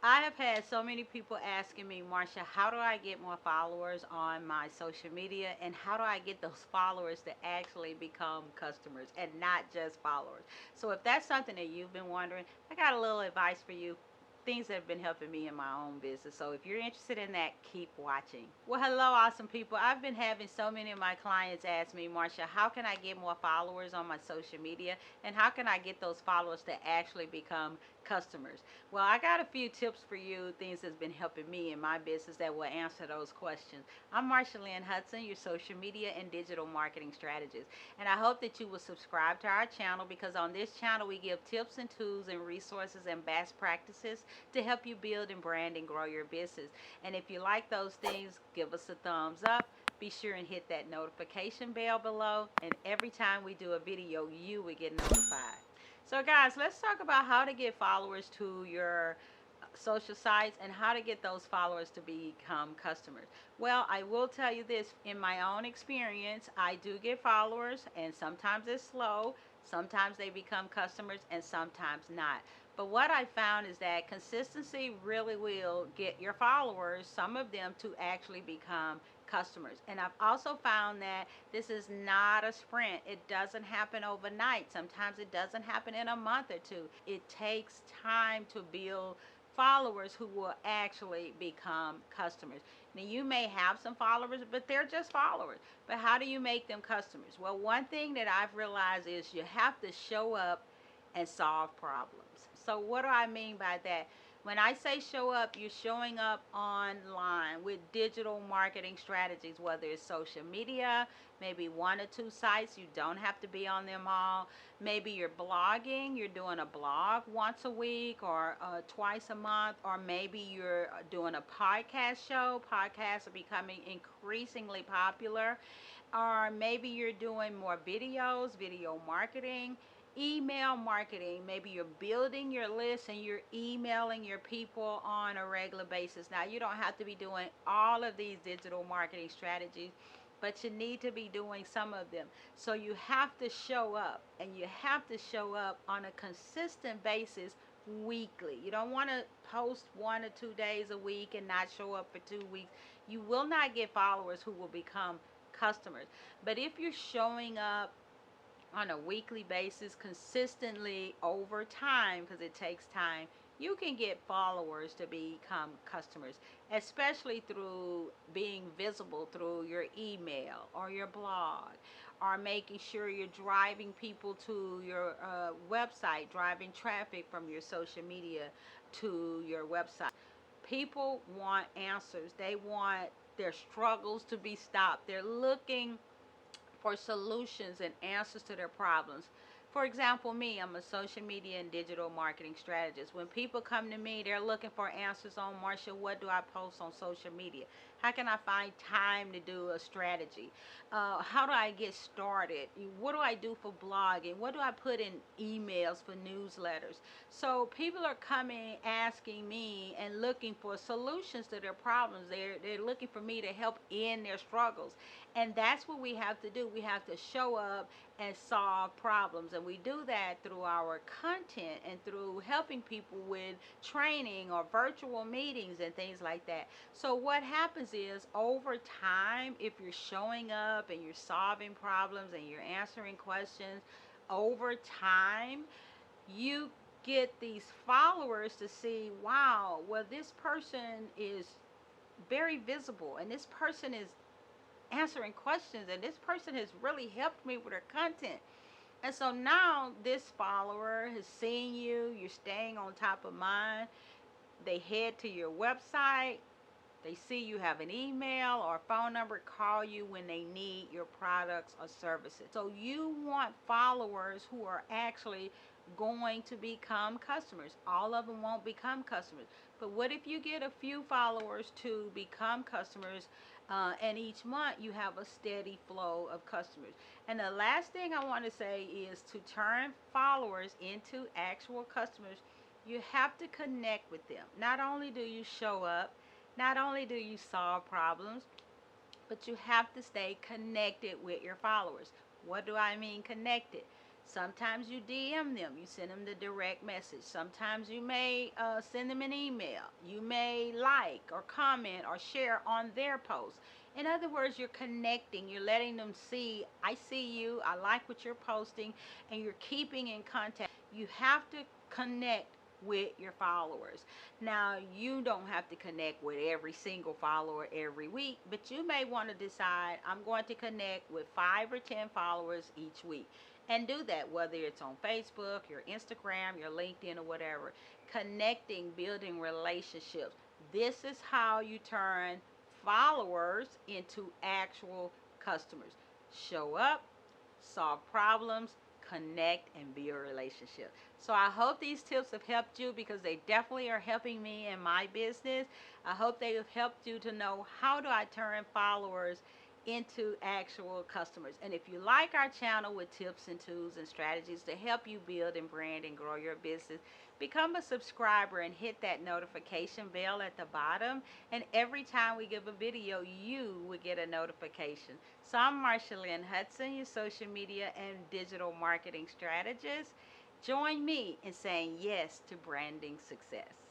I have had so many people asking me, Marsha, how do I get more followers on my social media and how do I get those followers to actually become customers and not just followers? So if that's something that you've been wondering, I got a little advice for you. Things that have been helping me in my own business. So if you're interested in that, keep watching. Well, hello, awesome people. I've been having so many of my clients ask me, Marsha, how can I get more followers on my social media? And how can I get those followers to actually become customers? Well, I got a few tips for you, things that's been helping me in my business that will answer those questions. I'm Marsha Lynn Hudson, your social media and digital marketing strategist. And I hope that you will subscribe to our channel because on this channel we give tips and tools and resources and best practices to help you build and brand and grow your business. And if you like those things, give us a thumbs up. Be sure and hit that notification bell below. And every time we do a video, you will get notified. So guys, let's talk about how to get followers to your social sites and how to get those followers to become customers. Well, I will tell you this, in my own experience, I do get followers and sometimes it's slow, sometimes they become customers and sometimes not. But what I found is that consistency really will get your followers, some of them, to actually become customers. And I've also found that this is not a sprint. It doesn't happen overnight. Sometimes it doesn't happen in a month or two. It takes time to build followers who will actually become customers. Now, you may have some followers, but they're just followers. But how do you make them customers? Well, one thing that I've realized is you have to show up and solve problems. So what do I mean by that? When I say show up, you're showing up online with digital marketing strategies, whether it's social media, maybe one or two sites. You don't have to be on them all. Maybe you're blogging, you're doing a blog once a week or twice a month, or maybe you're doing a podcast show. Podcasts are becoming increasingly popular. Or maybe you're doing more videos, video marketing, email marketing. Maybe you're building your list and you're emailing your people on a regular basis. Now, you don't have to be doing all of these digital marketing strategies, but you need to be doing some of them. So you have to show up, and you have to show up on a consistent basis weekly. You don't want to post 1 or 2 days a week and not show up for 2 weeks. You will not get followers who will become customers. But if you're showing up on a weekly basis consistently over time, because it takes time, you can get followers to become customers, especially through being visible through your email or your blog, or making sure you're driving people to your website, driving traffic from your social media to your website. People want answers. They want their struggles to be stopped. They're looking for solutions and answers to their problems. For example, me, I'm a social media and digital marketing strategist. When people come to me, they're looking for answers on, Marsha, what do I post on social media? How can I find time to do a strategy? How do I get started? What do I do for blogging? What do I put in emails for newsletters? So people are coming asking me and looking for solutions to their problems. They're looking for me to help end their struggles. And that's what we have to do. We have to show up and solve problems. And we do that through our content and through helping people with training or virtual meetings and things like that. So what happens is, over time, if you're showing up and you're solving problems and you're answering questions, over time, you get these followers to see, wow, well, this person is very visible and this person is answering questions and this person has really helped me with their content. And so now this follower has seen you, you're staying on top of mind. They head to your website, they see you have an email or phone number, call you when they need your products or services. So you want followers who are actually going to become customers. All of them won't become customers. But what if you get a few followers to become customers, and each month you have a steady flow of customers? And the last thing I want to say is, to turn followers into actual customers, you have to connect with them. Not only do you show up, not only do you solve problems, but you have to stay connected with your followers. What do I mean connected? Sometimes you DM them, you send them the direct message. Sometimes you may send them an email. You may like or comment or share on their post. In other words, you're connecting, you're letting them see, I see you, I like what you're posting, and you're keeping in contact. You have to connect with your followers. Now, you don't have to connect with every single follower every week, but you may want to decide, I'm going to connect with 5 or 10 followers each week. And do that, whether it's on Facebook, your Instagram, your LinkedIn, or whatever. Connecting, building relationships. This is how you turn followers into actual customers. Show up, solve problems, connect, and build relationships. So I hope these tips have helped you, because they definitely are helping me in my business. I hope they have helped you to know, how do I turn followers into actual customers. And if you like our channel with tips and tools and strategies to help you build and brand and grow your business, become a subscriber and hit that notification bell at the bottom. And every time we give a video, you will get a notification. So I'm Marsha Lynn Hudson, your social media and digital marketing strategist. Join me in saying yes to branding success.